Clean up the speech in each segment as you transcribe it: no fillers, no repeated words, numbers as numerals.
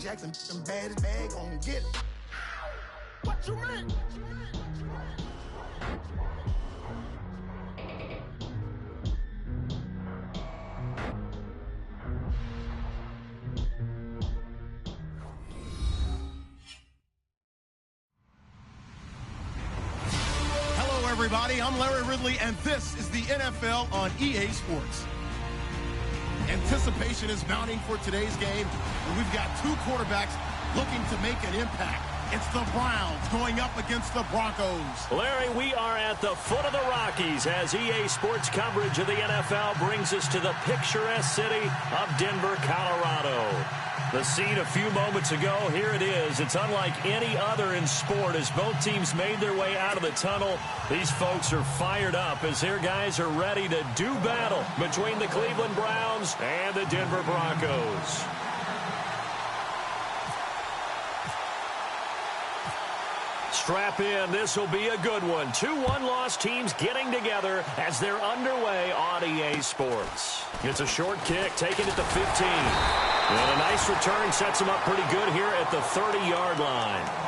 Jackson, some bad as bag, gon' get it. What you mean? Everybody, I'm Larry Ridley, and this is the NFL on EA Sports. Anticipation is mounting for today's game, and we've got two quarterbacks looking to make an impact. It's the Browns going up against the Broncos. Larry, we are at the foot of the Rockies as EA Sports coverage of the NFL brings us to the picturesque city of Denver, Colorado. The scene a few moments ago, here it is. It's unlike any other in sport as both teams made their way out of the tunnel. These folks are fired up as their guys are ready to do battle between the Cleveland Browns and the Denver Broncos. Strap in. This will be a good one. Two one-loss teams getting together as they're underway on EA Sports. It's a short kick, taken at the 15. And a nice return sets him up pretty good here at the 30-yard line.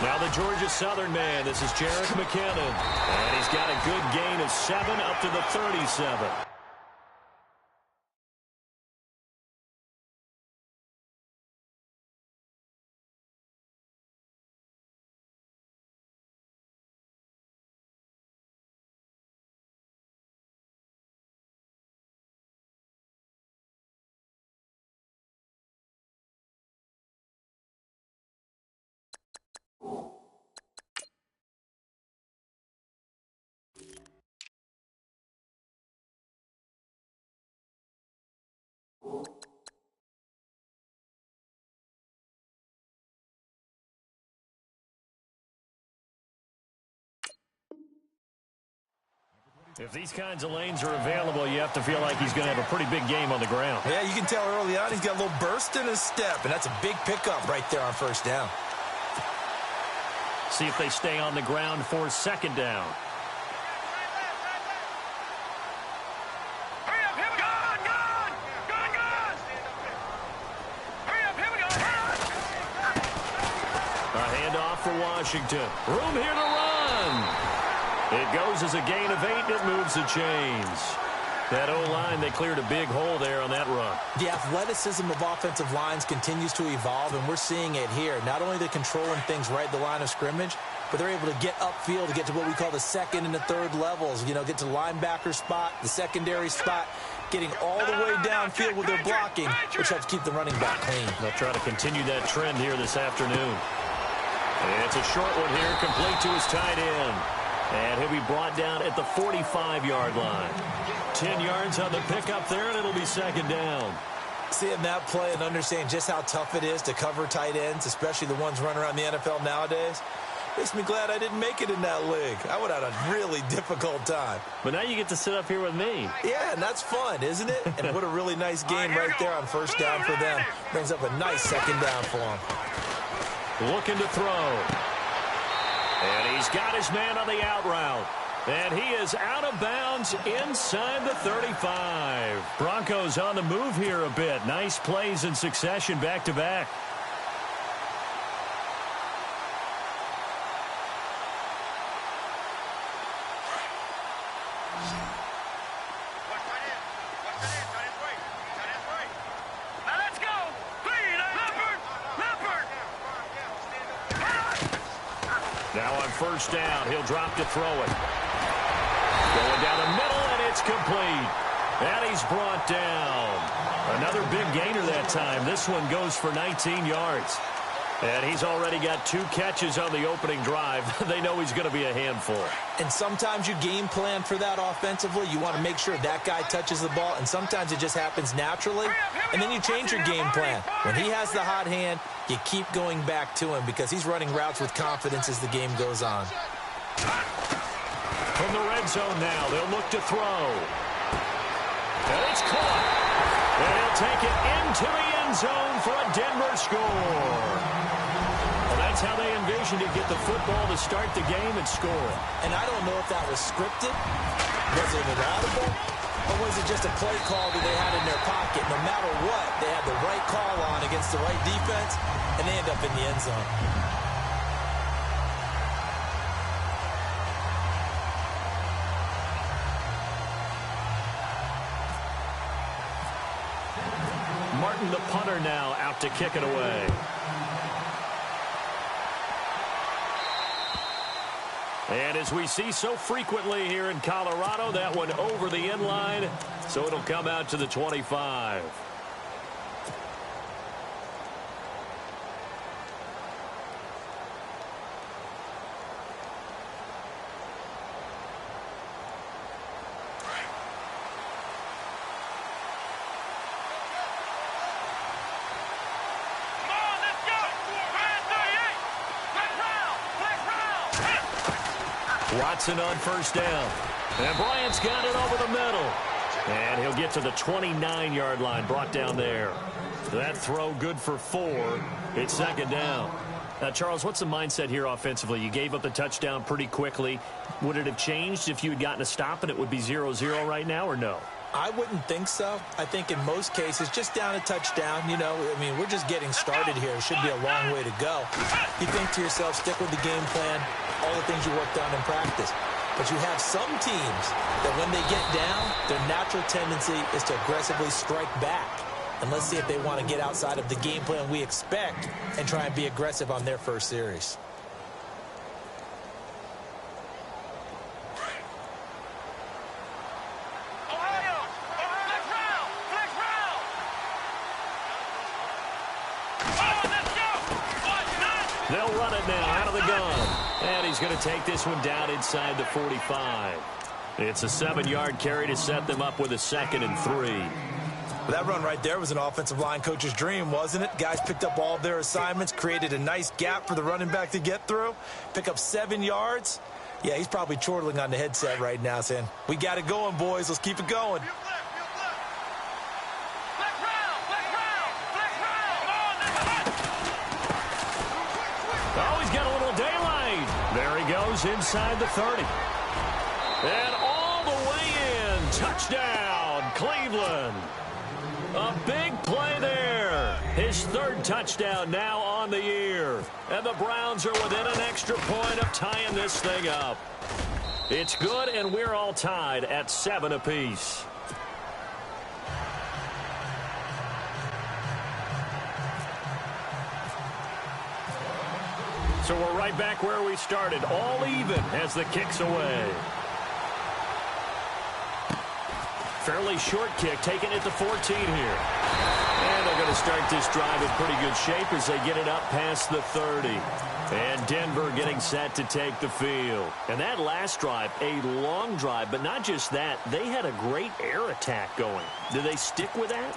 Now the Georgia Southern man, this is Jerick McKinnon. And he's got a good gain of 7 up to the 37. If these kinds of lanes are available, you have to feel like he's going to have a pretty big game on the ground. Yeah, you can tell early on he's got a little burst in his step, and that's a big pickup right there on first down. See if they stay on the ground for second down. A handoff for Washington. Room here to run. It goes as a gain of 8, and it moves the chains. That O-line, they cleared a big hole there on that run. The athleticism of offensive lines continues to evolve, and we're seeing it here. Not only they're controlling things right at the line of scrimmage, but they're able to get upfield to get to what we call the second and the third levels. You know, get to the linebacker spot, the secondary spot, getting all the way downfield with their blocking, which helps keep the running back clean. They'll try to continue that trend here this afternoon. And it's a short one here, complete to his tight end. And he'll be brought down at the 45-yard line. 10 yards on the pickup there, and it'll be second down. Seeing that play and understanding just how tough it is to cover tight ends, especially the ones running around the NFL nowadays, makes me glad I didn't make it in that league. I would have had a really difficult time. But now you get to sit up here with me. Yeah, and that's fun, isn't it? And what a really nice game right there on first down for them. Brings up a nice second down for them. Looking to throw. And he's got his man on the out route. And he is out of bounds inside the 35. Broncos on the move here a bit. Nice plays in succession back-to-back. Now on first down, he'll drop to throw it. Going down the middle, and it's complete. And he's brought down. Another big gainer that time. This one goes for 19 yards. And he's already got 2 catches on the opening drive. They know he's going to be a handful. And sometimes you game plan for that offensively. You want to make sure that guy touches the ball, and sometimes it just happens naturally. And then you change your game plan. When he has the hot hand, you keep going back to him because he's running routes with confidence as the game goes on. From the red zone now, they'll look to throw. And it's caught. And he'll take it into the end zone for a Denver score. Well, that's how they envisioned to get the football to start the game and score. And I don't know if that was scripted. Was it an audible? Or was it just a play call that they had in their pocket? No matter what, they had the right call on against the right defense, and they end up in the end zone. Martin, the punter, now out to kick it away. And as we see so frequently here in Colorado, that one over the end line, so it'll come out to the 25. Watson on first down. And Bryant's got it over the middle. And he'll get to the 29-yard line, brought down there. That throw good for 4. It's second down. Now, Charles, what's the mindset here offensively? You gave up the touchdown pretty quickly. Would it have changed if you had gotten a stop and it would be 0-0 right now, or no? I wouldn't think so. I think in most cases, just down a touchdown, you know, I mean, we're just getting started here. It should be a long way to go. You think to yourself, stick with the game plan, all the things you worked on in practice. But you have some teams that when they get down, their natural tendency is to aggressively strike back. And let's see if they want to get outside of the game plan we expect and try and be aggressive on their first series. They'll run it now out of the gun. And he's going to take this one down inside the 45. It's a 7-yard carry to set them up with a 2nd and 3. Well, that run right there was an offensive line coach's dream, wasn't it? Guys picked up all of their assignments, created a nice gap for the running back to get through, pick up 7 yards. Yeah, he's probably chortling on the headset right now saying, we got it going, boys. Let's keep it going. Oh, he's got a little daylight. There he goes inside the 30. And all the way in. Touchdown, Cleveland. A big play there. His 3rd touchdown now on the year. And the Browns are within an extra point of tying this thing up. It's good, and we're all tied at 7 apiece. So we're right back where we started, all even as the kick's away. Fairly short kick, taking it to 14 here. And they're going to start this drive in pretty good shape as they get it up past the 30. And Denver getting set to take the field. And that last drive, a long drive, but not just that. They had a great air attack going. Do they stick with that?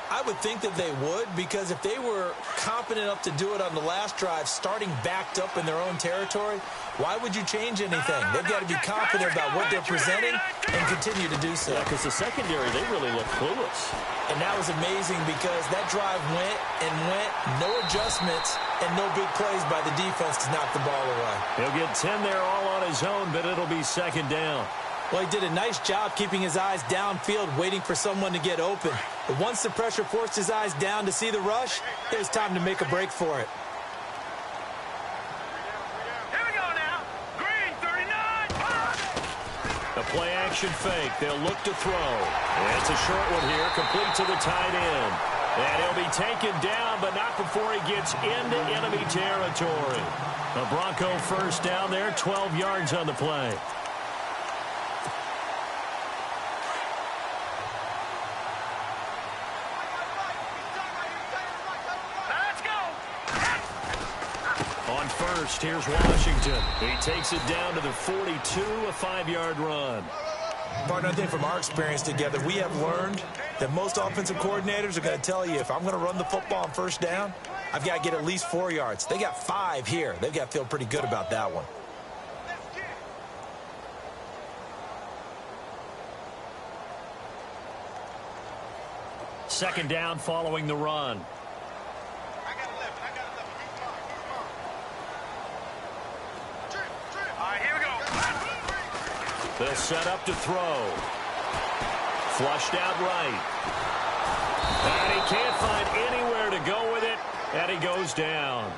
I would think that they would, because if they were confident enough to do it on the last drive, starting backed up in their own territory, why would you change anything? They've got to be confident about what they're presenting and continue to do so. Yeah, because the secondary, they really look clueless. And that was amazing because that drive went and went, no adjustments, and no big plays by the defense to knock the ball away. He'll get 10 there all on his own, but it'll be second down. Well, he did a nice job keeping his eyes downfield, waiting for someone to get open. But once the pressure forced his eyes down to see the rush, it was time to make a break for it. Here we go now. Green, 39. A play-action fake. They'll look to throw. And it's a short one here, complete to the tight end. And he'll be taken down, but not before he gets into enemy territory. A Bronco first down there, 12 yards on the play. on first. Here's Washington. He takes it down to the 42, a 5-yard run. Partner, I think from our experience together, we have learned that most offensive coordinators are going to tell you, if I'm going to run the football on first down, I've got to get at least 4 yards. They got 5 here. They've got to feel pretty good about that one. Second down following the run. They'll set up to throw. Flushed out right. And he can't find anywhere to go with it, and he goes down.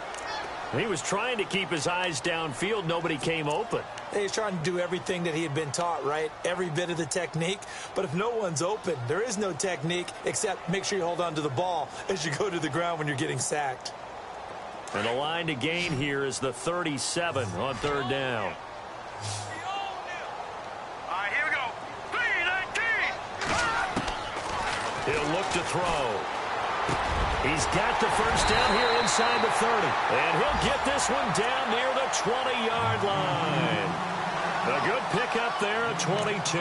He was trying to keep his eyes downfield. Nobody came open. He's trying to do everything that he had been taught, right? Every bit of the technique. But if no one's open, there is no technique except make sure you hold on to the ball as you go to the ground when you're getting sacked. And the line to gain here is the 37 on third down. He'll look to throw. He's got the first down here inside the 30. And he'll get this one down near the 20-yard line. A good pickup there at 22.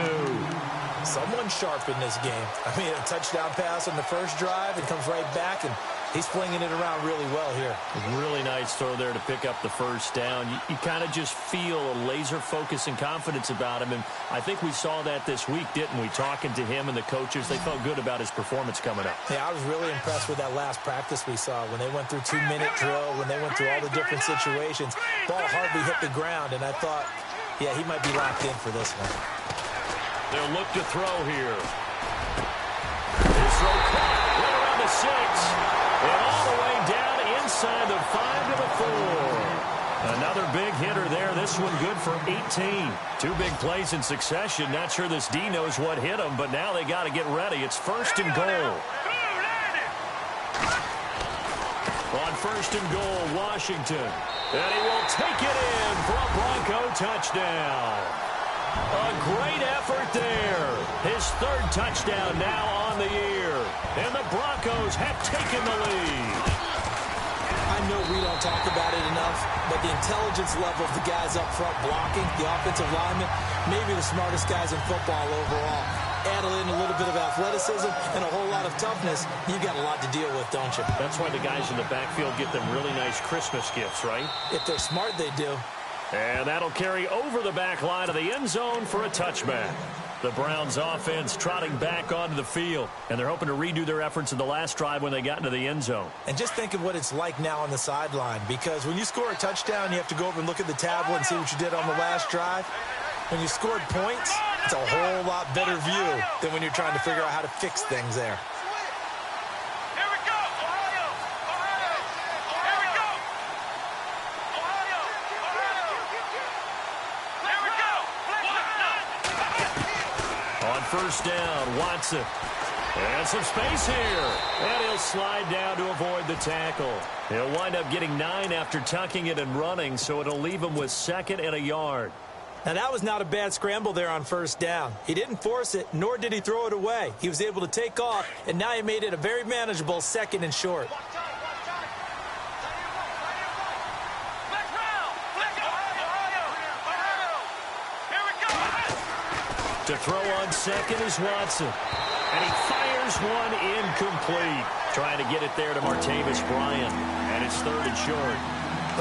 Someone sharp in this game. I mean, a touchdown pass on the first drive and comes right back, and he's flinging it around really well here. Really nice throw there to pick up the first down. You kind of just feel a laser focus and confidence about him, and I think we saw that this week, didn't we? Talking to him and the coaches, they felt good about his performance coming up. Yeah, I was really impressed with that last practice we saw when they went through 2-minute drill, when they went through all the different situations. Ball hardly hit the ground, and I thought, yeah, he might be locked in for this one. They'll look to throw here. His throw caught right around the 6. And all the way down inside the 5 to the 4. Another big hitter there. This one good for 18. 2 big plays in succession. Not sure this D knows what hit him, but now they got to get ready. It's first and goal. On first and goal, Washington. And he will take it in for a Bronco touchdown. A great effort there. His 3rd touchdown now on the year. And the Broncos have taken the lead. I know we don't talk about it enough, but the intelligence level of the guys up front blocking, the offensive linemen, maybe the smartest guys in football overall. Add in a little bit of athleticism and a whole lot of toughness, you've got a lot to deal with, don't you? That's why the guys in the backfield get them really nice Christmas gifts, right? If they're smart, they do. And that'll carry over the back line of the end zone for a touchback. The Browns offense trotting back onto the field, and they're hoping to redo their efforts in the last drive when they got into the end zone. And just think of what it's like now on the sideline, because when you score a touchdown, you have to go over and look at the tablet and see what you did on the last drive. When you scored points, it's a whole lot better view than when you're trying to figure out how to fix things there. First down, Watson. And some space here. And he'll slide down to avoid the tackle. He'll wind up getting 9 after tucking it and running, so it'll leave him with 2nd and a yard. Now, that was not a bad scramble there on first down. He didn't force it, nor did he throw it away. He was able to take off, and now he made it a very manageable 2nd and short. To throw on 2nd is Watson. And he fires one incomplete. Trying to get it there to Martavis Bryant. And it's 3rd and short.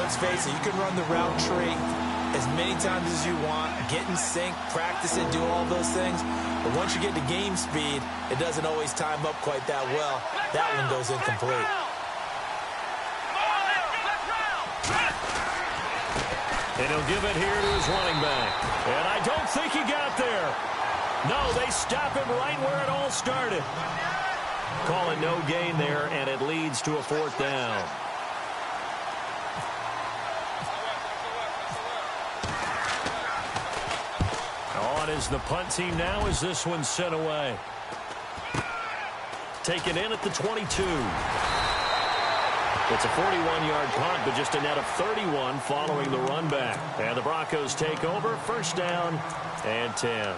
Let's face it, you can run the route tree as many times as you want, get in sync, practice it, do all those things. But once you get to game speed, it doesn't always time up quite that well. That one goes incomplete. And he'll give it here to his running back. And I don't think he got there. No, they stop him right where it all started. Call it no gain there, and it leads to a 4th down. On is the punt team now as this one's sent away. Taken in at the 22. It's a 41-yard punt, but just a net of 31 following the run back. And the Broncos take over, first down and 10.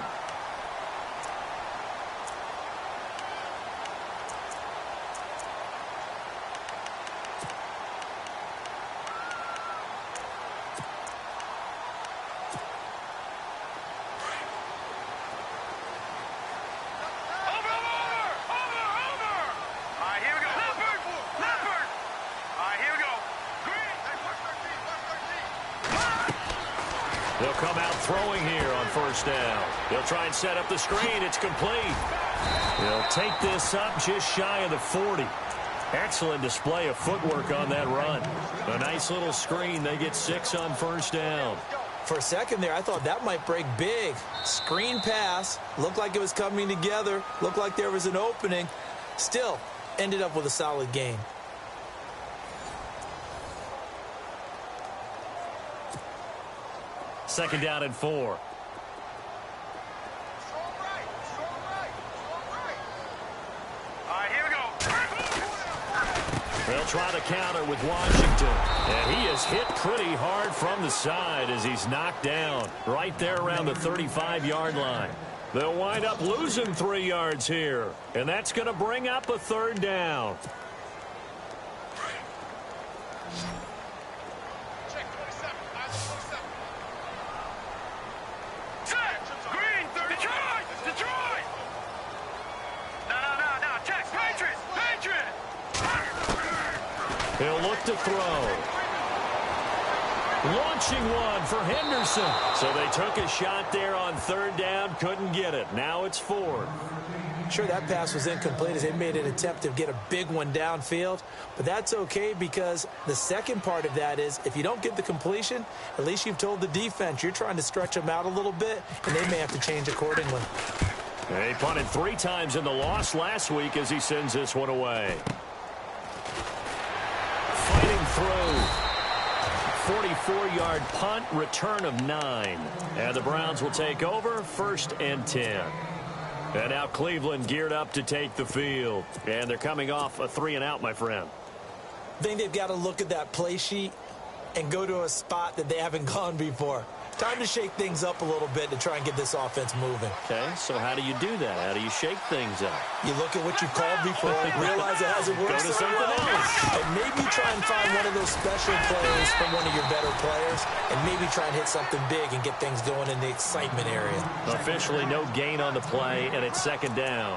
They'll come out throwing here on first down. They'll try and set up the screen. It's complete. They'll take this up just shy of the 40. Excellent display of footwork on that run. A nice little screen. They get 6 on first down. For a second there, I thought that might break big. Screen pass. Looked like it was coming together. Looked like there was an opening. Still, ended up with a solid gain. Second down and 4. They'll try to counter with Washington. And he is hit pretty hard from the side as he's knocked down right there around the 35-yard line. They'll wind up losing 3 yards here. And that's going to bring up a third down. He'll look to throw. Launching one for Henderson. So they took a shot there on third down, couldn't get it. Now it's 4th. Sure, that pass was incomplete as they made an attempt to get a big one downfield. But that's okay because the second part of that is if you don't get the completion, at least you've told the defense you're trying to stretch them out a little bit, and they may have to change accordingly. He punted 3 times in the loss last week as he sends this one away. Fighting through. 44-yard punt, return of 9. And the Browns will take over, 1st and 10. And now Cleveland geared up to take the field. And they're coming off a 3-and-out, my friend. I think they've got to look at that play sheet and go to a spot that they haven't gone before. Time to shake things up a little bit to try and get this offense moving. Okay, so how do you do that? How do you shake things up? You look at what you called before, realize it hasn't worked so well, and maybe try and find one of those special plays from one of your better players, and maybe try and hit something big and get things going in the excitement area. Officially no gain on the play, and it's 2nd down.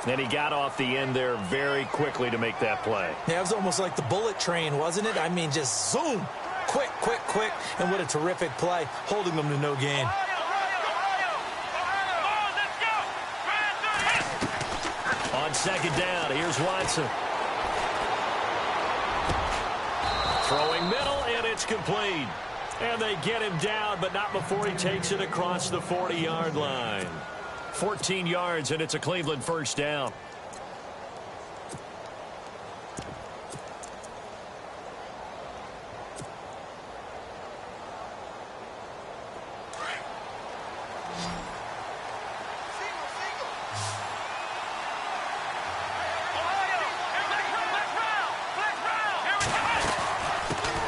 And he got off the end there very quickly to make that play. Yeah, it was almost like the bullet train, wasn't it? I mean, just zoom. Quick, quick, quick, and what a terrific play, holding them to no gain. On 2nd down, here's Watson. Throwing middle, and it's complete. And they get him down, but not before he takes it across the 40-yard line. 14 yards, and it's a Cleveland 1st down.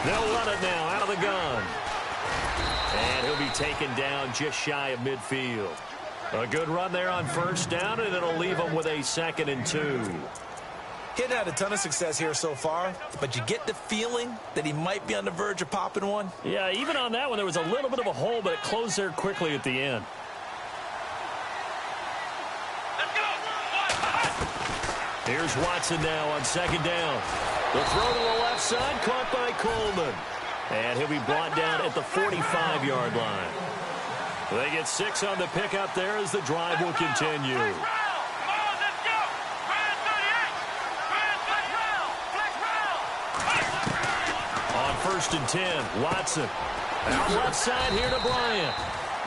They'll run it now out of the gun. And he'll be taken down just shy of midfield. A good run there on 1st down, and it'll leave him with a 2nd and 2. He hadn't had a ton of success here so far, but you get the feeling that he might be on the verge of popping one. Yeah, even on that one, there was a little bit of a hole, but it closed there quickly at the end. Here's Watson now on 2nd down. The throw to the left side, caught by Coleman. And he'll be brought down at the 45-yard line. They get 6 on the pickup there as the drive will continue. On 1st and 10, Watson. Out left side here to Bryant.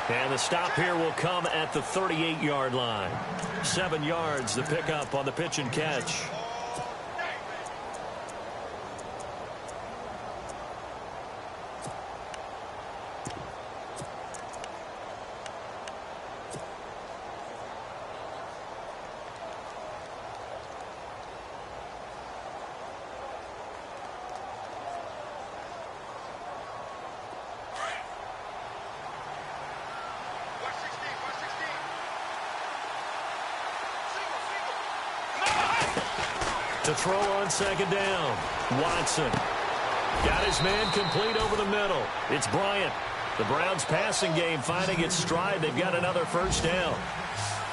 And the stop here will come at the 38-yard line. 7 yards, the pickup on the pitch and catch. To throw on 2nd down. Watson. Got his man complete over the middle. It's Bryant. The Browns passing game finding its stride. They've got another 1st down.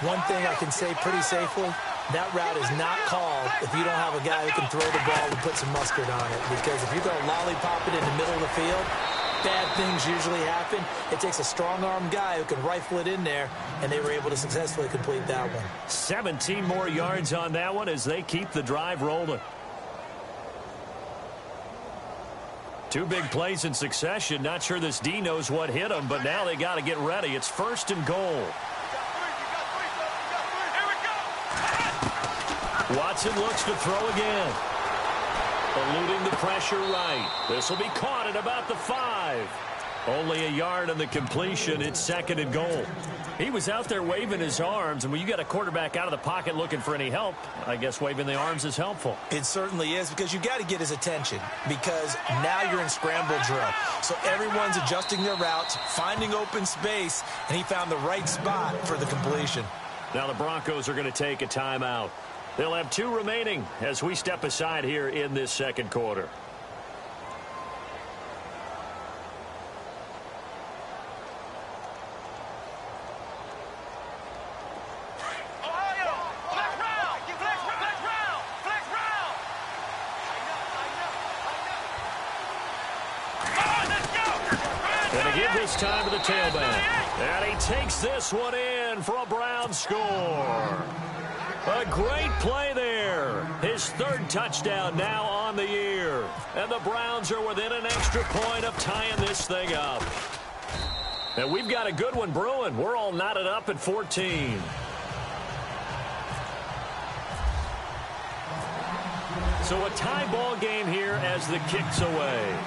One thing I can say pretty safely, that route is not called if you don't have a guy who can throw the ball and put some mustard on it. Because if you're going to lollipop it in the middle of the field, bad things usually happen. It takes a strong-arm guy who can rifle it in there, and they were able to successfully complete that one. 17 more yards on that one as they keep the drive rolling. Two big plays in succession. Not sure this D knows what hit them, but now they got to get ready. It's 1st and goal. Watson looks to throw again. Eluding the pressure right. This will be caught at about the 5. Only a yard on the completion. It's 2nd and goal. He was out there waving his arms, and when you got a quarterback out of the pocket looking for any help, I guess waving the arms is helpful. It certainly is, because you got to get his attention, because now you're in scramble drill. So everyone's adjusting their routes, finding open space, and he found the right spot for the completion. Now the Broncos are going to take a timeout. They'll have 2 remaining as we step aside here in this 2nd quarter. And to give this time to the tailback. And he takes this one in for a Brown score. A great play there. His 3rd touchdown now on the year. And the Browns are within an extra point of tying this thing up. And we've got a good one brewing. We're all knotted up at 14. So a tie ball game here as the kick's away.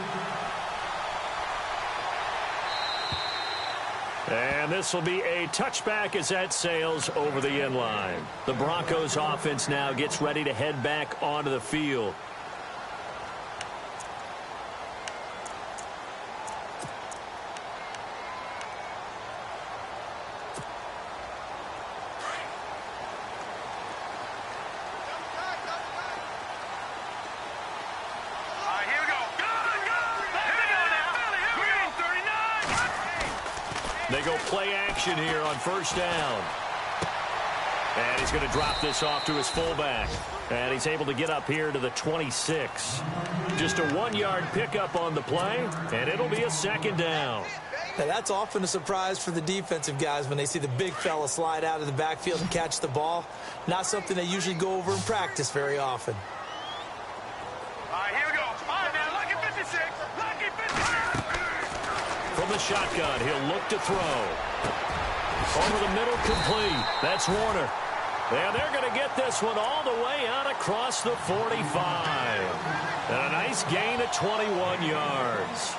And this will be a touchback as that sails over the end line. The Broncos offense now gets ready to head back onto the field. They go play action here on 1st down. And he's going to drop this off to his fullback. And he's able to get up here to the 26. Just a 1-yard pickup on the play, and it'll be a 2nd down. Now, that's often a surprise for the defensive guys when they see the big fella slide out of the backfield and catch the ball. Not something they usually go over in practice very often. All right, here we go. All right, now, lucky 56. Lucky 56. From the shotgun, he'll look to throw. Over the middle, complete. That's Warner. And they're going to get this one all the way out across the 45. And a nice gain of 21 yards.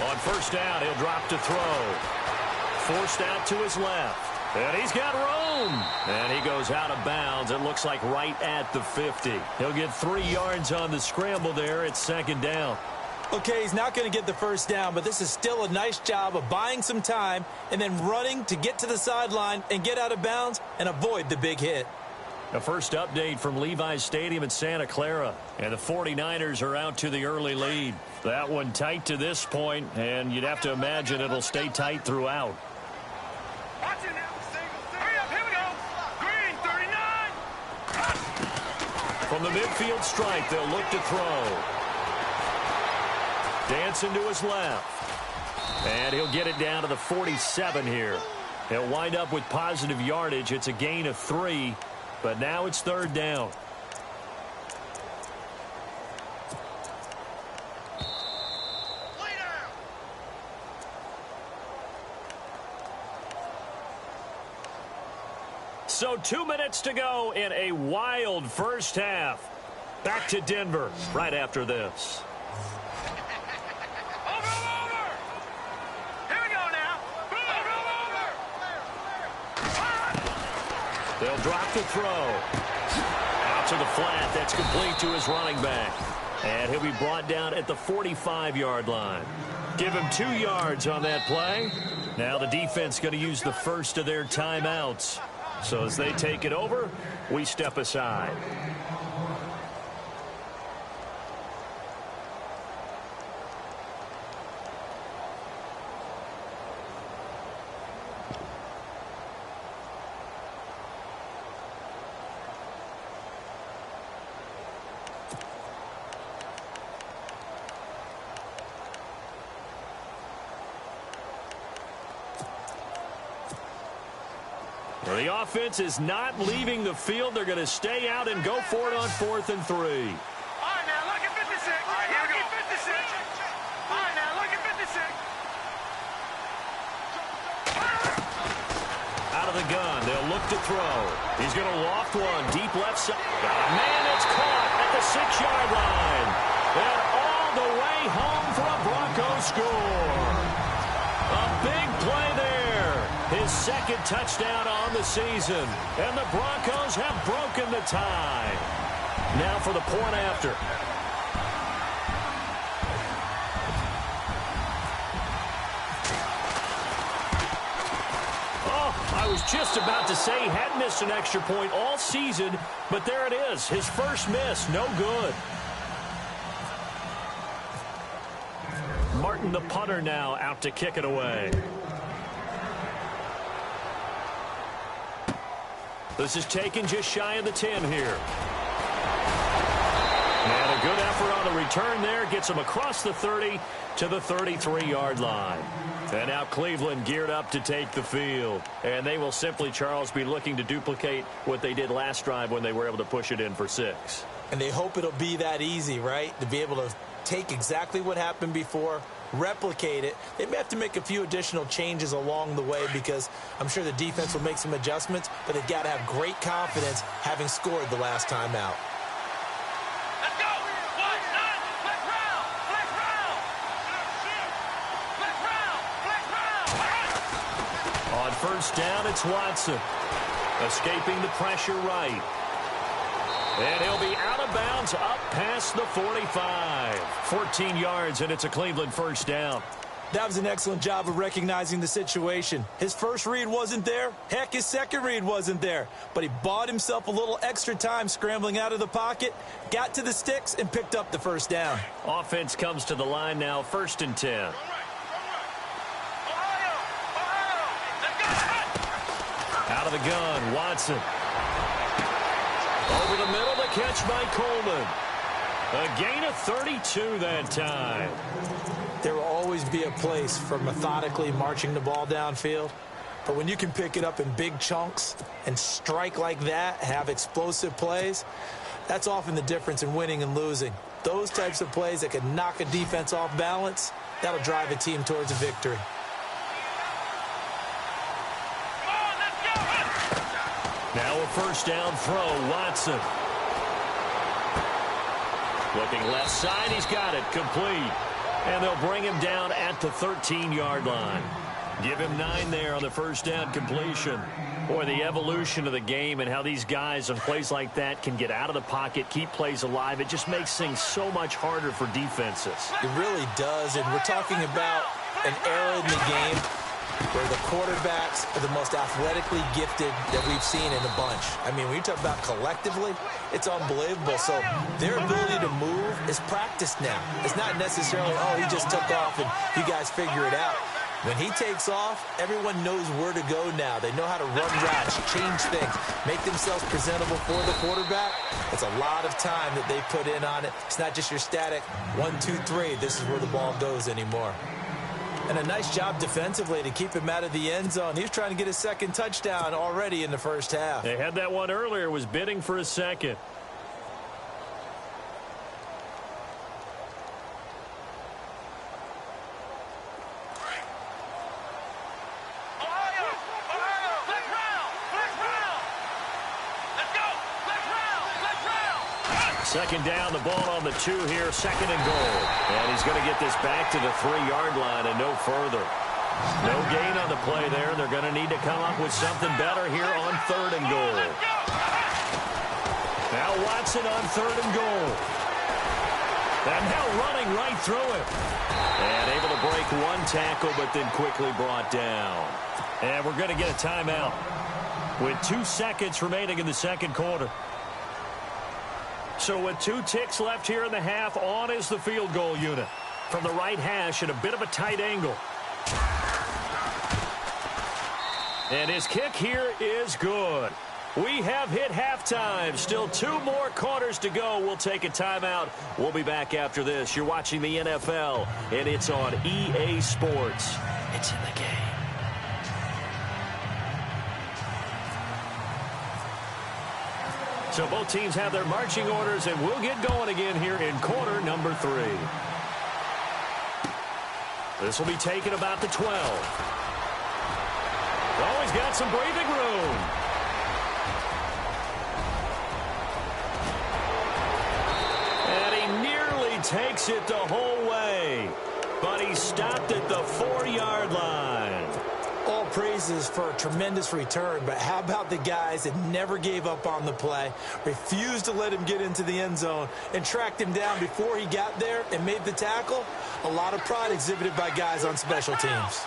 On 1st down, he'll drop to throw. Forced out to his left. And he's got room. And he goes out of bounds. It looks like right at the 50. He'll get 3 yards on the scramble there at 2nd down. Okay, he's not going to get the 1st down, but this is still a nice job of buying some time and then running to get to the sideline and get out of bounds and avoid the big hit. A first update from Levi's Stadium in Santa Clara. And the 49ers are out to the early lead. That one tight to this point, and you'd have to imagine it'll stay tight throughout. Watch it now. Hurry up, here we go. Green, 39. From the midfield stripe, they'll look to throw. Dancing to his left. And he'll get it down to the 47 here. He'll wind up with positive yardage. It's a gain of 3. But now it's 3rd down. So 2 minutes to go in a wild first half. Back to Denver right after this. Over. Here we go now. Over. They'll drop the throw. Out to the flat. That's complete to his running back. And he'll be brought down at the 45-yard line. Give him 2 yards on that play. Now the defense going to use the first of their timeouts. So as they take it over, we step aside. Well, the offense is not leaving the field. They're going to stay out and go for it on 4th and 3. All right, now look at 56. All right, here we go. 56. All right, now look at 56. Out of the gun, they'll look to throw. He's going to loft one deep left side. Man, it's caught at the 6-yard line. And all the way home for a Broncos score. A big play there. His second touchdown on the season. And the Broncos have broken the tie. Now for the point after. I was just about to say he had missed an extra point all season, but there it is. His first miss, no good. Martin, the punter, now out to kick it away. This is taken just shy of the 10 here. And a good effort on the return there. Gets him across the 30 to the 33-yard line. And now Cleveland geared up to take the field. And they will simply, Charles, be looking to duplicate what they did last drive when they were able to push it in for 6. And they hope it'll be that easy, right? To be able to take exactly what happened before, replicate it. They may have to make a few additional changes along the way because I'm sure the defense will make some adjustments, but they've got to have great confidence having scored the last time out. Let's go. Flex round. Flex round. Flex round. Flex round. Flex round. On first down, it's Watson. Escaping the pressure right. And he'll be out of bounds up past the 45. 14 yards, and it's a Cleveland first down. That was an excellent job of recognizing the situation. His first read wasn't there. Heck, his second read wasn't there. But he bought himself a little extra time scrambling out of the pocket, got to the sticks, and picked up the first down. Offense comes to the line now, 1st and 10. Out of the gun, Watson. Over the middle, the catch by Coleman. A gain of 32 that time. There will always be a place for methodically marching the ball downfield. But when you can pick it up in big chunks and strike like that, have explosive plays, that's often the difference in winning and losing. Those types of plays that can knock a defense off balance, that'll drive a team towards a victory. Now a first down throw, Watson. Looking left side, he's got it, complete. And they'll bring him down at the 13-yard line. Give him 9 there on the first down completion. Boy, the evolution of the game and how these guys on plays like that can get out of the pocket, keep plays alive, it just makes things so much harder for defenses. It really does, and we're talking about an era in the game where the quarterbacks are the most athletically gifted that we've seen in a bunch. I mean, when you talk about collectively, it's unbelievable. So their ability to move is practiced now. It's not necessarily, oh, he just took off and you guys figure it out. When he takes off, everyone knows where to go now. They know how to run routes, change things, make themselves presentable for the quarterback. It's a lot of time that they put in on it. It's not just your static 1, 2, 3, this is where the ball goes anymore. And a nice job defensively to keep him out of the end zone. He was trying to get his second touchdown already in the first half. They had that one earlier, was bidding for a second. Second down, the ball on the 2 here, 2nd and goal. And he's going to get this back to the 3-yard line and no further. No gain on the play there. They're going to need to come up with something better here on 3rd and goal. Now Watson on 3rd and goal. And now running right through it. And able to break one tackle, but then quickly brought down. And we're going to get a timeout. with 2 seconds remaining in the second quarter. So with 2 ticks left here in the half, on is the field goal unit. From the right hash at a bit of a tight angle. And his kick here is good. We have hit halftime. Still 2 more quarters to go. We'll take a timeout. We'll be back after this. You're watching the NFL, and it's on EA Sports. It's in the game. So both teams have their marching orders, and we'll get going again here in quarter number 3. This will be taken about the 12. Oh, he's got some breathing room. And he nearly takes it the whole way. But he stopped at the 4-yard line. All praises for a tremendous return, but how about the guys that never gave up on the play, refused to let him get into the end zone, and tracked him down before he got there and made the tackle? A lot of pride exhibited by guys on special teams.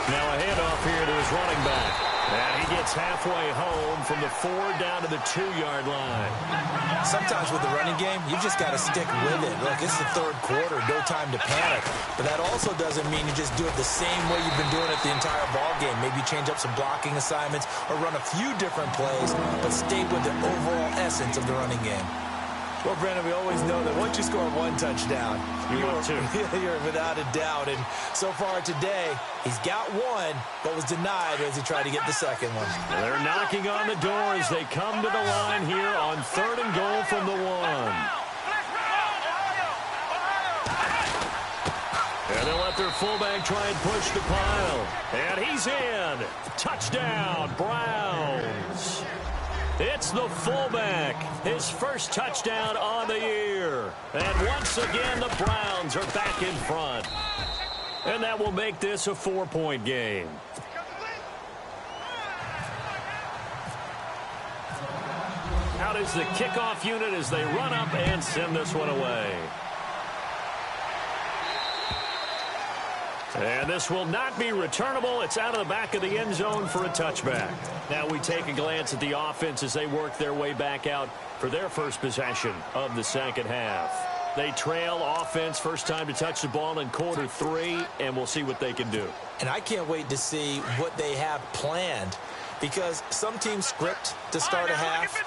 Now a handoff here to his running back. And he gets halfway home from the 4 down to the 2-yard line. Sometimes with the running game, you've just got to stick with it. Look, it's the 3rd quarter, no time to panic. But that also doesn't mean you just do it the same way you've been doing it the entire ball game. Maybe change up some blocking assignments or run a few different plays, but stay with the overall essence of the running game. Well, Brandon, we always know that once you score 1 touchdown, you're without a doubt. And so far today, he's got 1, but was denied as he tried to get the second one. They're knocking on the door as they come to the line here on 3rd and goal from the 1. And they'll let their fullback try and push the pile. And he's in. Touchdown, Browns. It's the fullback, his first touchdown on the year. And once again, the Browns are back in front. And that will make this a 4-point game. Out is the kickoff unit as they run up and send this one away. And this will not be returnable. It's out of the back of the end zone for a touchback. Now we take a glance at the offense as they work their way back out for their first possession of the second half. They trail offense, first time to touch the ball in quarter 3, and we'll see what they can do. And I can't wait to see what they have planned, because some teams script to start a half.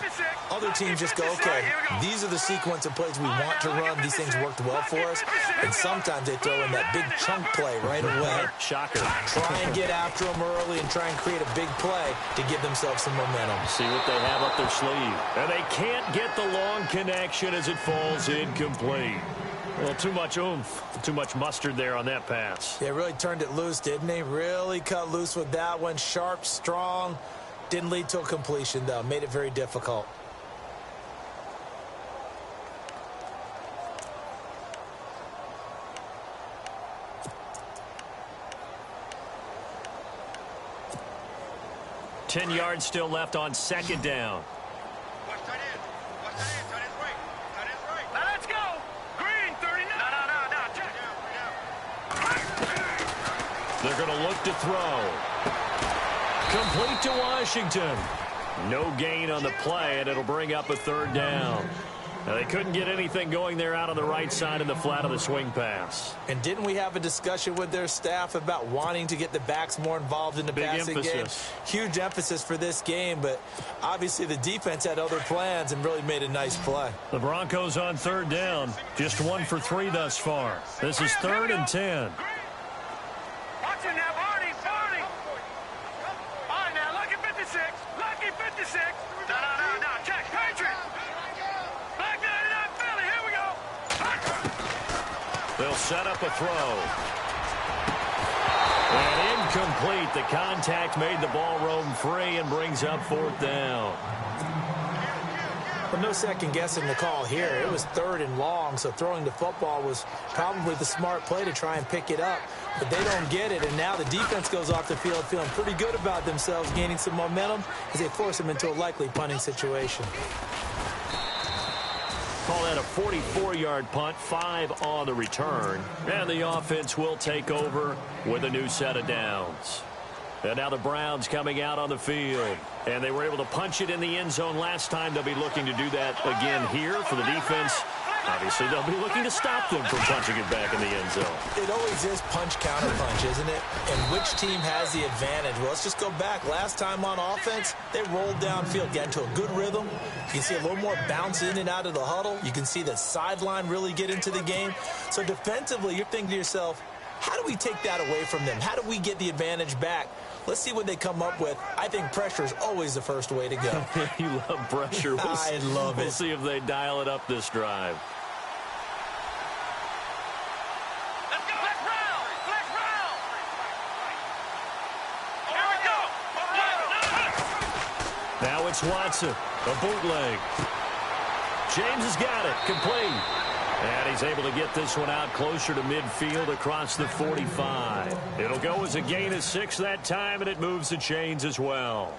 Other teams just go, okay, these are the sequence of plays we want to run. These things worked well for us. And sometimes they throw in that big chunk play right away. Shocker. Try and get after them early and try and create a big play to give themselves some momentum. See what they have up their sleeve. And they can't get the long connection as it falls incomplete. Well, too much oomph, too much mustard there on that pass. They really turned it loose, didn't they? Really cut loose with that one. Sharp, strong. Didn't lead to a completion, though. Made it very difficult. Ten yards still left on second down. Let's go. Green, 39. No. They're going to look to throw. Complete to Washington. No gain on the play, and it'll bring up a 3rd down. Now, they couldn't get anything going there out on the right side in the flat of the swing pass. And didn't we have a discussion with their staff about wanting to get the backs more involved in the passing game? Huge emphasis for this game, but obviously the defense had other plans and really made a nice play. The Broncos on 3rd down. Just 1 for 3 thus far. This is 3rd and 10. Watch it now, Barney. All right, now, lucky 56. Lucky 56. No. Check, Patriot. Black 99 Philly, here we go. They'll set up a throw. And incomplete. The contact made the ball roam free and brings up 4th down. Well, no second guessing the call here. It was 3rd and long, so throwing the football was probably the smart play to try and pick it up. But they don't get it, and now the defense goes off the field feeling pretty good about themselves, gaining some momentum as they force them into a likely punting situation. Call that a 44-yard punt, 5 on the return. And the offense will take over with a new set of downs. And now the Browns coming out on the field. And they were able to punch it in the end zone last time. They'll be looking to do that again here for the defense. Obviously, they'll be looking to stop them from punching it back in the end zone. It always is punch-counter-punch, isn't it? And which team has the advantage? Well, let's just go back. Last time on offense, they rolled downfield, got into a good rhythm. You can see a little more bounce in and out of the huddle. You can see the sideline really get into the game. So defensively, you're thinking to yourself, how do we take that away from them? How do we get the advantage back? Let's see what they come up with. I think pressure is always the first way to go. You love pressure. I love it. We'll see if they dial it up this drive. Let's go. Let's round. Let's round. Here we go. Now it's Watson. A bootleg. James has got it. Complete. And he's able to get this one out closer to midfield across the 45. It'll go as a gain of 6 that time, and it moves the chains as well.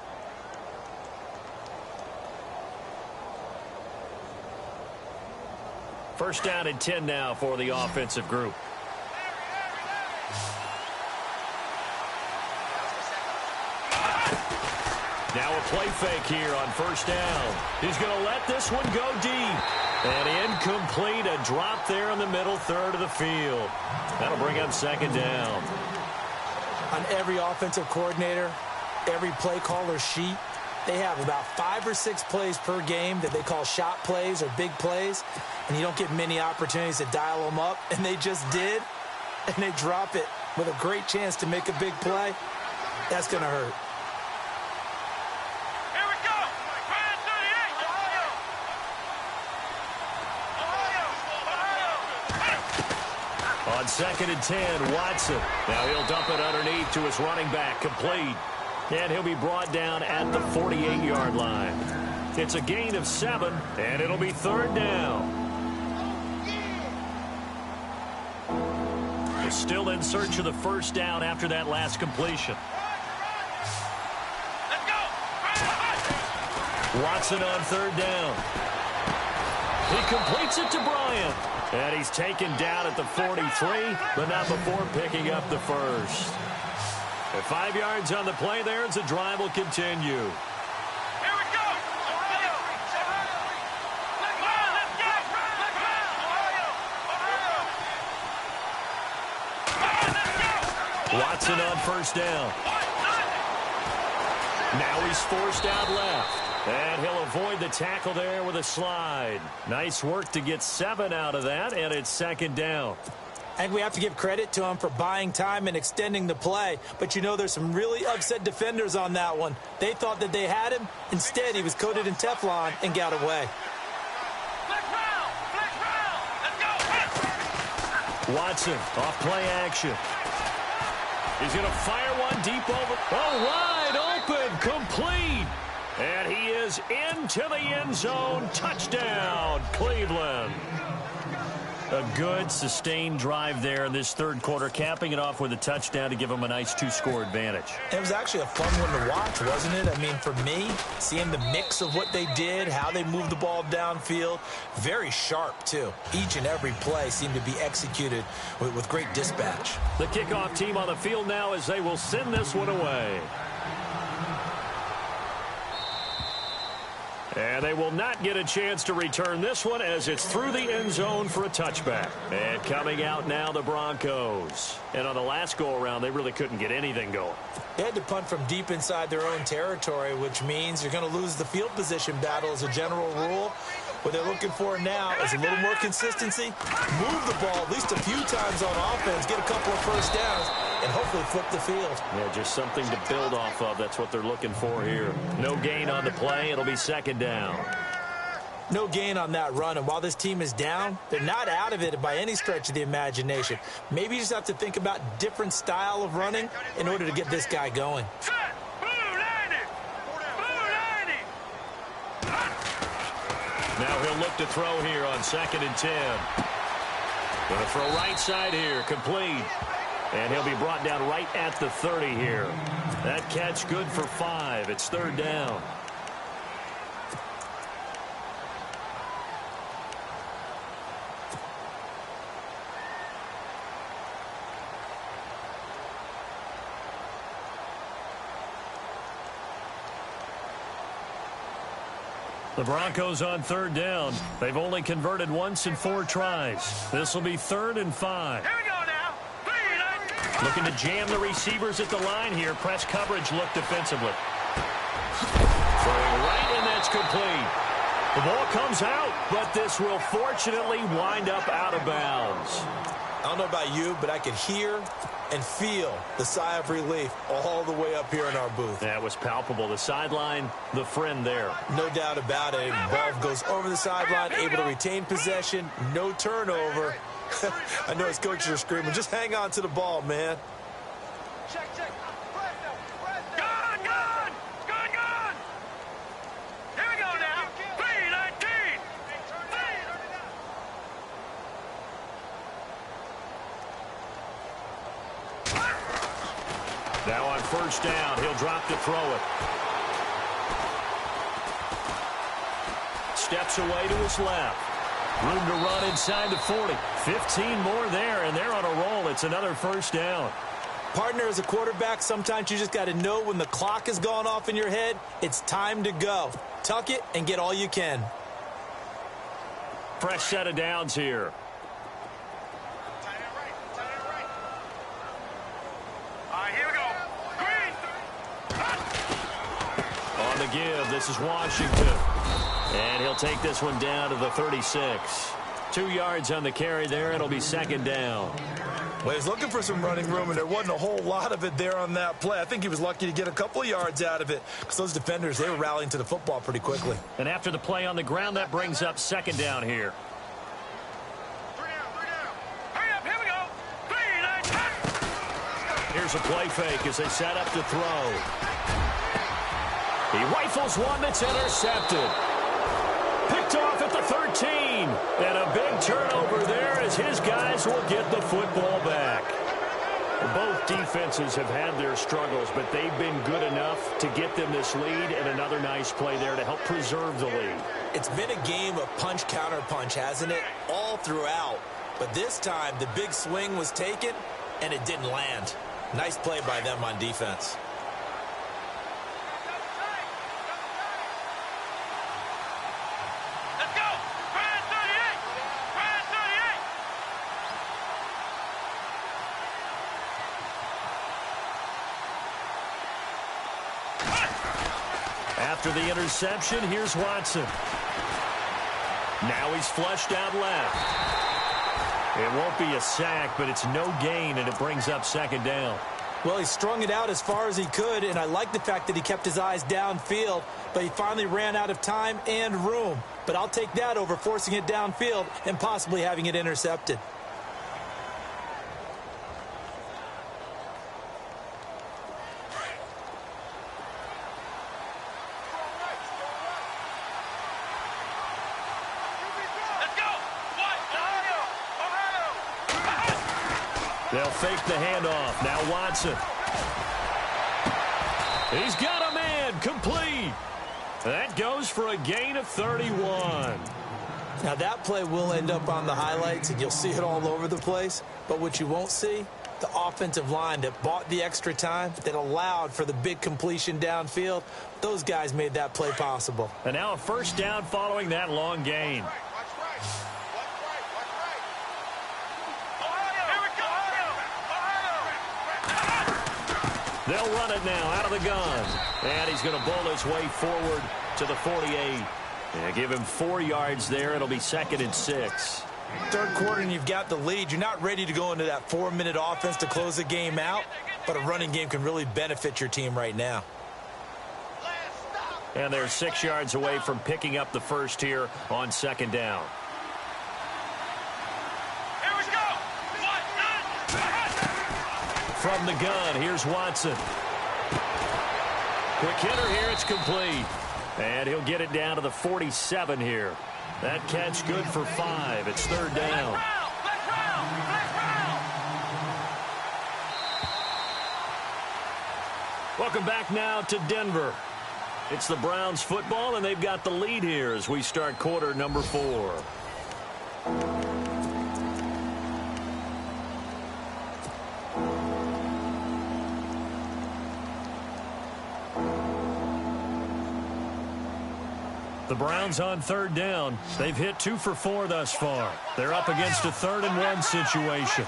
First down and 10 now for the offensive group. Now a play fake here on first down. He's going to let this one go deep. And incomplete, a drop there in the middle third of the field. That'll bring up second down. On every offensive coordinator, every play caller sheet, they have about 5 or 6 plays per game that they call shot plays or big plays. And you don't get many opportunities to dial them up. And they just did. And they drop it with a great chance to make a big play. That's going to hurt. On second and 10, Watson. Now he'll dump it underneath to his running back, complete. And he'll be brought down at the 48-yard line. It's a gain of 7, and it'll be third down. They're still in search of the first down after that last completion. Watson on third down. He completes it to Bryant. And he's taken down at the 43, but not before picking up the first. At 5 yards on the play there as the drive will continue. Here we go. Watson on first down. Now he's forced out left. And he'll avoid the tackle there with a slide. Nice work to get 7 out of that, and it's second down. I think we have to give credit to him for buying time and extending the play. But, you know, there's some really upset defenders on that one. They thought that they had him. Instead, he was coated in Teflon and got away. Watson off play action. He's going to fire one deep over. Oh, wide open, complete. And he is into the end zone. Touchdown, Cleveland. A good, sustained drive there in this third quarter, capping it off with a touchdown to give them a nice 2-score advantage. It was actually a fun one to watch, wasn't it? I mean, for me, seeing the mix of what they did, how they moved the ball downfield, very sharp, too. Each and every play seemed to be executed with great dispatch. The kickoff team on the field now as they will send this one away. And they will not get a chance to return this one as it's through the end zone for a touchback. And coming out now, the Broncos. And on the last go-around, they really couldn't get anything going. They had to punt from deep inside their own territory, which means you're going to lose the field position battle as a general rule. What they're looking for now is a little more consistency, move the ball at least a few times on offense, get a couple of first downs, and hopefully flip the field. Yeah, just something to build off of. That's what they're looking for here. No gain on the play. It'll be second down. No gain on that run, and while this team is down, they're not out of it by any stretch of the imagination. Maybe you just have to think about different style of running in order to get this guy going. Now he'll look to throw here on second and 10. Going to throw right side here, complete. And he'll be brought down right at the 30 here. That catch good for 5. It's third down. The Broncos on third down. They've only converted once in 4 tries. This will be 3rd and 5. Here we go now. Looking to jam the receivers at the line here. Press coverage look defensively. Throwing right, and that's complete. The ball comes out, but this will fortunately wind up out of bounds. I don't know about you, but I could hear and feel the sigh of relief all the way up here in our booth. That was palpable. The sideline, the friend there. No doubt about it. Ball goes over the sideline, able to retain possession, no turnover. I know his coaches are screaming, just hang on to the ball, man. Check. Gone. Here we go now. 3-19. Now on first down, he'll drop to throw it. Steps away to his left. Room to run inside the 40. 15 more there, and they're on a roll. It's another first down. Partner, as a quarterback, sometimes you just got to know when the clock has gone off in your head, it's time to go. Tuck it and get all you can. Fresh set of downs here. Here we go. Green. On the give, this is Washington. And he'll take this one down to the 36. 2 yards on the carry there. It'll be 2nd down. Well, he was looking for some running room, and there wasn't a whole lot of it there on that play. I think he was lucky to get a couple of yards out of it because those defenders, they were rallying to the football pretty quickly. And after the play on the ground, that brings up 2nd down here. 3 down. Hurry up, here we go. 3-9. Here's a play fake as they set up to throw. He rifles one that's intercepted. Picked off at the 13. And a big turnover there as his guys will get the football back. Both defenses have had their struggles, but they've been good enough to get them this lead, and another nice play there to help preserve the lead. It's been a game of punch-counter-punch, hasn't it? All throughout. But this time, the big swing was taken, and it didn't land. Nice play by them on defense. Let's go. Brad 38. Brad 38. After the interception, here's Watson. Now he's flushed out left. It won't be a sack, but it's no gain, and it brings up 2nd down. Well, he strung it out as far as he could, and I like the fact that he kept his eyes downfield, but he finally ran out of time and room. But I'll take that over forcing it downfield and possibly having it intercepted. Let's go. What? Ohio. They'll fake the handoff. Now Watson. He's got a man. Complete. That goes for a gain of 31. Now, that play will end up on the highlights, and you'll see it all over the place. But what you won't see, the offensive line that bought the extra time, that allowed for the big completion downfield, those guys made that play possible. And now a first down following that long gain. They'll run it now out of the gun. And he's going to bowl his way forward to the 48. Yeah, give him 4 yards there. It'll be 2nd and 6. Third quarter and you've got the lead. You're not ready to go into that 4-minute offense to close the game out, but a running game can really benefit your team right now. And they're 6 yards away from picking up the first here on 2nd down. Here we go. From the gun, here's Watson. Quick hitter here, it's complete. And he'll get it down to the 47 here. That catch good for 5. It's 3rd down. Welcome back now to Denver. It's the Browns football, and they've got the lead here as we start quarter number 4. The Browns on third down. They've hit 2 for 4 thus far. They're up against a 3rd and 1 situation.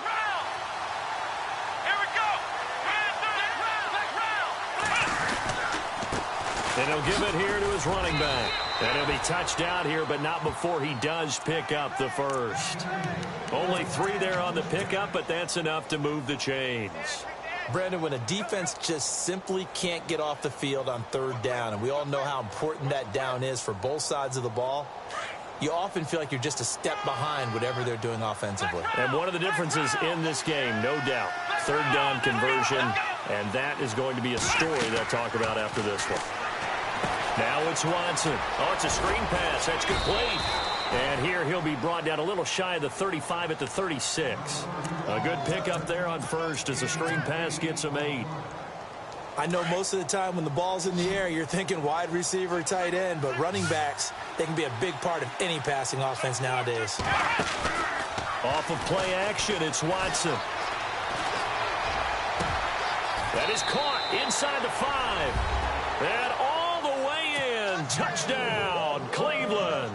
And he'll give it here to his running back. And he'll be touched out here, but not before he does pick up the first. Only 3 there on the pickup, but that's enough to move the chains. Brandon, when a defense just simply can't get off the field on third down, and we all know how important that down is for both sides of the ball, you often feel like you're just a step behind whatever they're doing offensively. And one of the differences in this game, no doubt, third down conversion, and that is going to be a story they'll talk about after this one. Now it's Watson. Oh, it's a screen pass. That's complete. And here he'll be brought down a little shy of the 35 at the 36. A good pickup there on first as the screen pass gets him 8. I know most of the time when the ball's in the air, you're thinking wide receiver, tight end, but running backs, they can be a big part of any passing offense nowadays. Off of play action, it's Watson. That is caught inside the 5. And all the way in. Touchdown, Cleveland.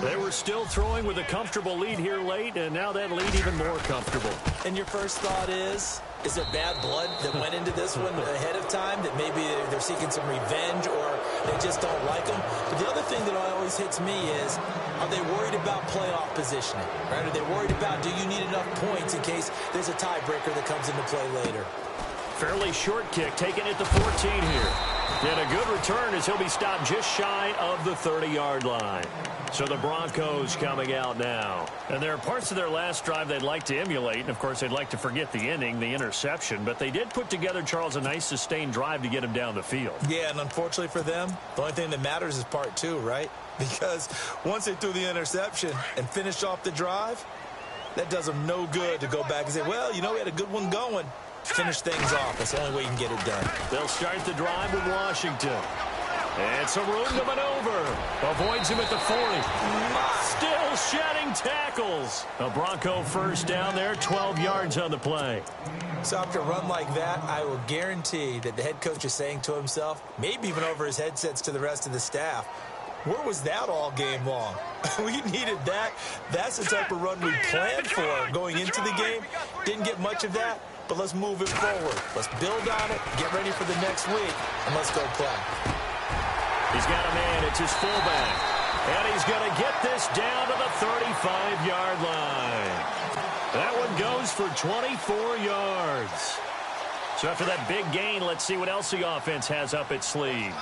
They were still throwing with a comfortable lead here late, and now that lead even more comfortable. And your first thought is there bad blood that went into this one ahead of time, that maybe they're seeking some revenge or they just don't like them? But the other thing that always hits me is, are they worried about playoff positioning? Right? Are they worried about, do you need enough points in case there's a tiebreaker that comes into play later? Fairly short kick, taken at the 14 here. And a good return as he'll be stopped just shy of the 30-yard line. So the Broncos coming out now. And there are parts of their last drive they'd like to emulate. And, of course, they'd like to forget the ending, the interception. But they did put together, Charles, a nice sustained drive to get him down the field. Yeah, and unfortunately for them, the only thing that matters is part 2, right? Because once they threw the interception and finished off the drive, that does them no good to go back and say, well, you know, we had a good one going. Finish things off. That's the only way you can get it done. They'll start the drive with Washington. And some room to maneuver. Avoids him at the 40. Still shedding tackles. A Bronco first down there, 12 yards on the play. So after a run like that, I will guarantee that the head coach is saying to himself, maybe even over his headsets to the rest of the staff, where was that all game long? We needed that. That's the type of run we planned for going into the game. Didn't get much of that, but let's move it forward. Let's build on it, get ready for the next week, and let's go play. He's got a man. It's his fullback. And he's going to get this down to the 35-yard line. That one goes for 24 yards. So after that big gain, let's see what else the offense has up its sleeve.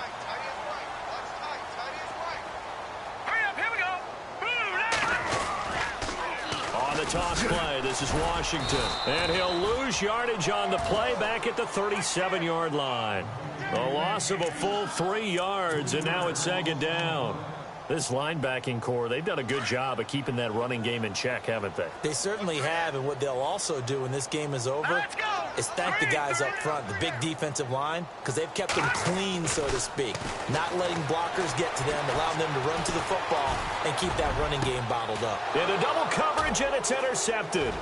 On the toss play, this is Washington. And he'll lose yardage on the play back at the 37-yard line. A loss of a full 3 yards, and now it's second down. This linebacking core, they've done a good job of keeping that running game in check, haven't they? They certainly have, and what they'll also do when this game is over is thank the guys up front, the big defensive line, because they've kept them clean, so to speak. Not letting blockers get to them, allowing them to run to the football and keep that running game bottled up. Into double coverage, and it's intercepted.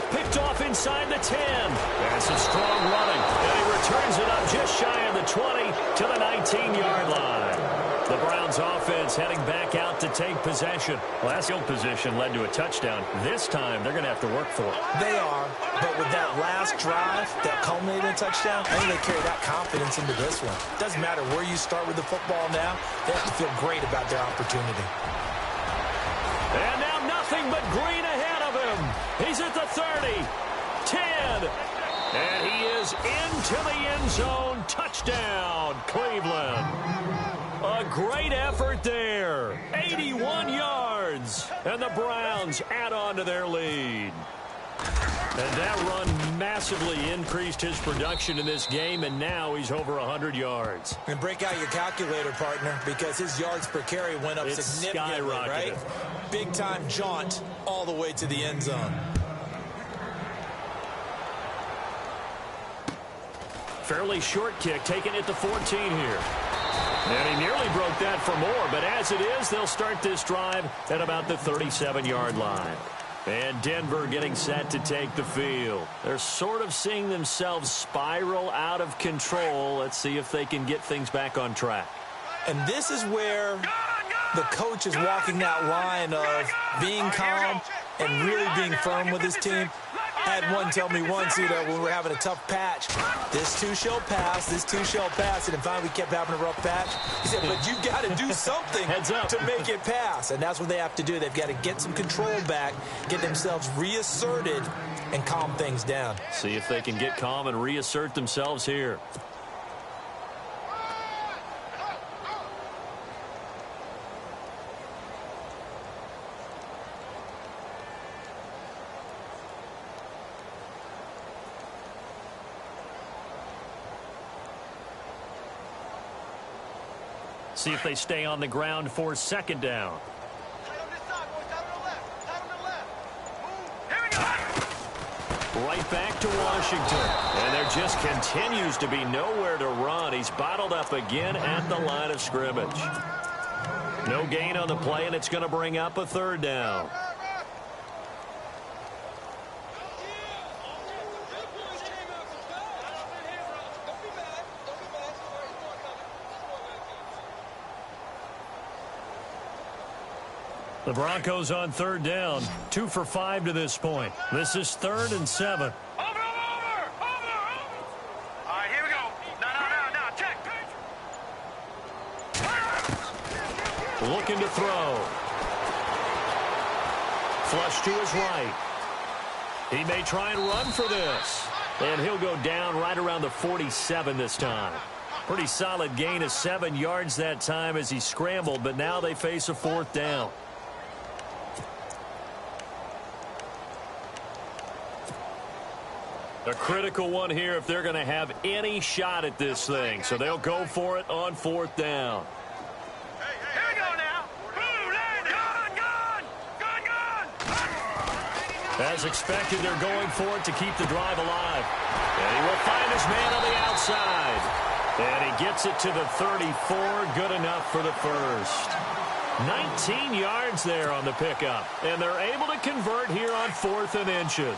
Picked off inside the 10. That's some strong running. And he returns it up just shy of the 20 to the 19-yard line. The Browns offense heading back out to take possession. Last field position led to a touchdown. This time, they're going to have to work for it. They are, but with that last drive that culminated in a touchdown, I think they carry that confidence into this one. Doesn't matter where you start with the football now. They have to feel great about their opportunity. And now nothing but green ahead of him. He's at the 30, 10, and he is into the end zone. Touchdown, Cleveland. A great effort there. 81 yards. And the Browns add on to their lead. And that run massively increased his production in this game, and now he's over 100 yards. And break out your calculator, partner, because his yards per carry went up significantly, right? Big-time jaunt all the way to the end zone. Fairly short kick taken at the 14 here. And he nearly broke that for more, but as it is, they'll start this drive at about the 37-yard line. And Denver getting set to take the field. They're sort of seeing themselves spiral out of control. Let's see if they can get things back on track. And this is where the coach is walking that line of being calm and really being firm with his team. I had one tell me once, when we were having a tough patch, this too shall pass, this too shall pass. And finally we kept having a rough patch. He said, but you've got to do something to make it pass. And that's what they have to do. They've got to get some control back, get themselves reasserted, and calm things down. See if they can get calm and reassert themselves here. See if they stay on the ground for second down. Right back to Washington. And there just continues to be nowhere to run. He's bottled up again at the line of scrimmage. No gain on the play, and it's going to bring up a third down. The Broncos on third down, 2 for 5 to this point. This is 3rd and 7. Over. All right, here we go. Now, check. Looking to throw. Flush to his right. He may try and run for this. And he'll go down right around the 47 this time. Pretty solid gain of 7 yards that time as he scrambled, but now they face a 4th down. A critical one here if they're going to have any shot at this thing. So they'll go for it on 4th down. Here we go now. Gun. As expected, they're going for it to keep the drive alive. And he will find his man on the outside. And he gets it to the 34. Good enough for the first. 19 yards there on the pickup. And they're able to convert here on 4th and inches.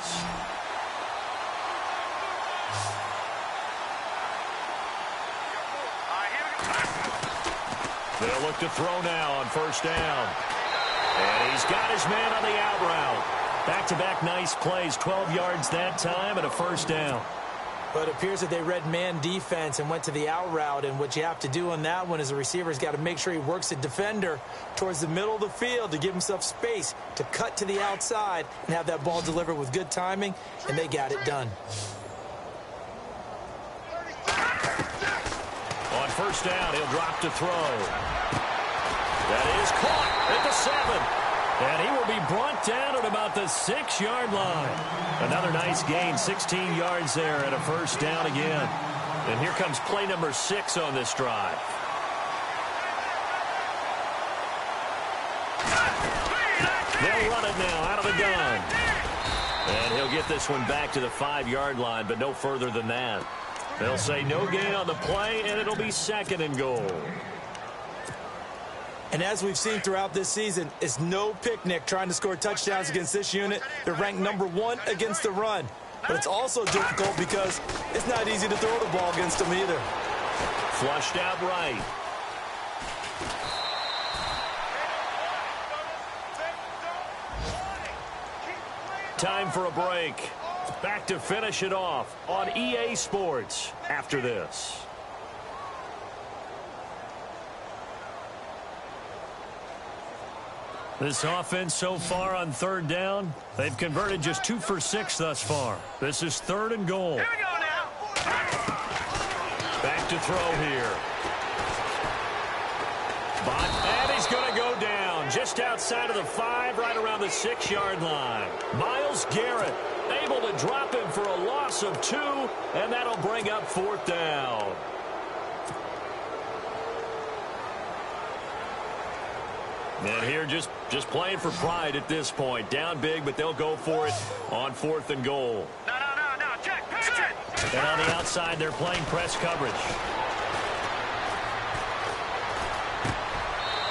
They'll look to throw now on 1st down. And he's got his man on the out route. Back-to-back nice plays, 12 yards that time and a 1st down. But it appears that they read man defense and went to the out route. And what you have to do on that one is the receiver's got to make sure he works the defender towards the middle of the field to give himself space to cut to the outside and have that ball delivered with good timing, and they got it done. On 1st down, he'll drop to throw. That is caught at the 7. And he will be brought down at about the 6-yard line. Another nice gain, 16 yards there and a 1st down again. And here comes play number 6 on this drive. They'll run it now out of the gun. And he'll get this one back to the 5-yard line, but no further than that. They'll say no gain on the play, and it'll be 2nd and goal. And as we've seen throughout this season, it's no picnic trying to score touchdowns against this unit. They're ranked number 1 against the run. But it's also difficult because it's not easy to throw the ball against them either. Flushed out right. Time for a break. Back to finish it off on EA Sports after this. This offense so far on 3rd down, they've converted just 2 for 6 thus far. This is 3rd and goal. Here we go now. Back to throw here. And he's going to go down just outside of the 5, right around the 6-yard line. Myles Garrett able to drop him for a loss of 2, and that'll bring up 4th down. And here just playing for pride at this point. Down big, but they'll go for it on 4th and goal. No, check. And on the outside, they're playing press coverage.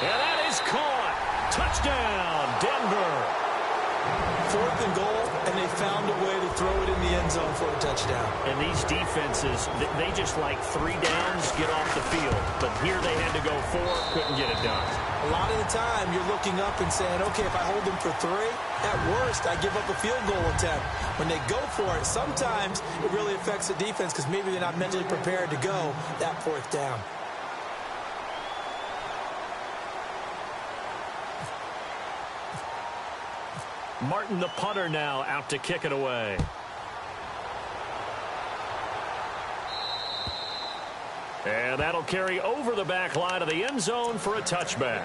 And that is caught. Touchdown, Denver. 4th and goal, and they found a way to throw it in the end zone for a touchdown. And these defenses, they just like 3 downs, get off the field. But here they had to go 4, couldn't get it done. A lot of the time, you're looking up and saying, okay, if I hold them for 3, at worst, I give up a field goal attempt. When they go for it, sometimes it really affects the defense because maybe they're not mentally prepared to go that 4th down. Martin, the punter, now out to kick it away. And that'll carry over the back line of the end zone for a touchback.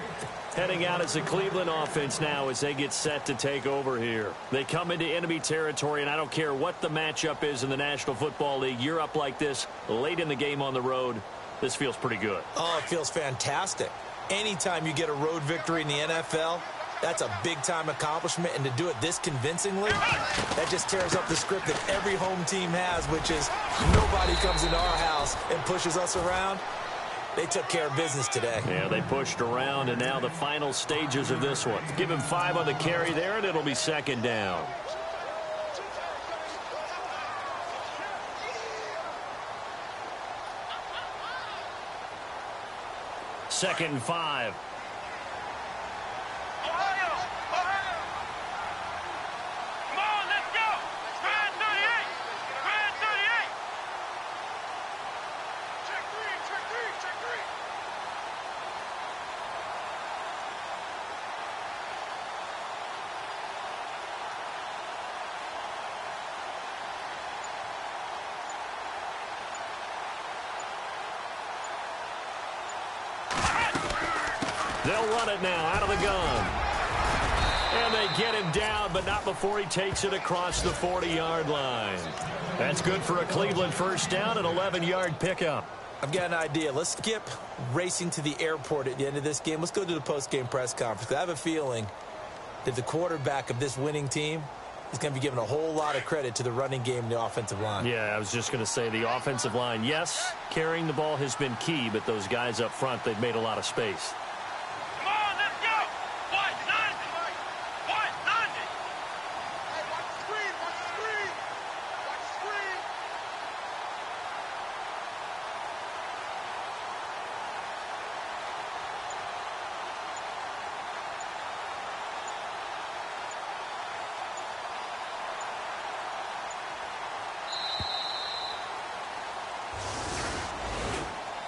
Heading out as the Cleveland offense now as they get set to take over here. They come into enemy territory, and I don't care what the matchup is in the National Football League. You're up like this late in the game on the road. This feels pretty good. Oh, it feels fantastic. Anytime you get a road victory in the NFL, that's a big-time accomplishment, and to do it this convincingly, that just tears up the script that every home team has, which is nobody comes into our house and pushes us around. They took care of business today. Yeah, they pushed around, and now the final stages of this one. Give him 5 on the carry there, and it'll be 2nd down. Second and 5. They'll run it now out of the gun. And they get him down, but not before he takes it across the 40-yard line. That's good for a Cleveland first down, an 11-yard pickup. I've got an idea. Let's skip racing to the airport at the end of this game. Let's go to the post-game press conference. I have a feeling that the quarterback of this winning team is going to be given a whole lot of credit to the running game and the offensive line. Yeah, I was just going to say the offensive line. Yes, carrying the ball has been key, but those guys up front, they've made a lot of space.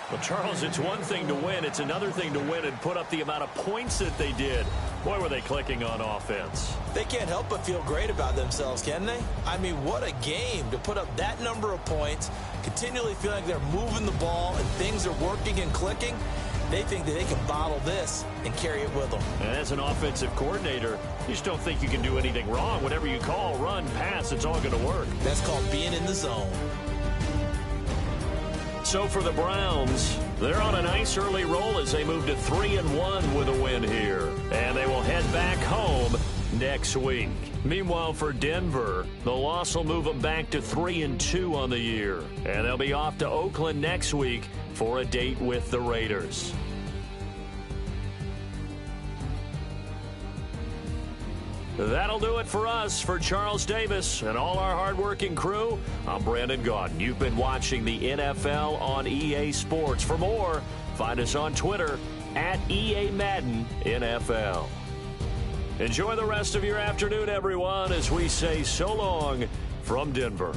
Well, Charles, it's one thing to win. It's another thing to win and put up the amount of points that they did. Boy, were they clicking on offense. They can't help but feel great about themselves, can they? I mean, what a game to put up that number of points, continually feel like they're moving the ball and things are working and clicking. They think that they can bottle this and carry it with them. And as an offensive coordinator, you just don't think you can do anything wrong. Whatever you call, run, pass, it's all going to work. That's called being in the zone. So for the Browns, they're on a nice early roll as they move to 3-1 with a win here. And they will head back home next week. Meanwhile, for Denver, the loss will move them back to 3-2 on the year. And they'll be off to Oakland next week for a date with the Raiders. That'll do it for us. For Charles Davis and all our hardworking crew, I'm Brandon Gaudin. You've been watching the NFL on EA Sports. For more, find us on Twitter at EA Madden NFL. Enjoy the rest of your afternoon, everyone, as we say so long from Denver.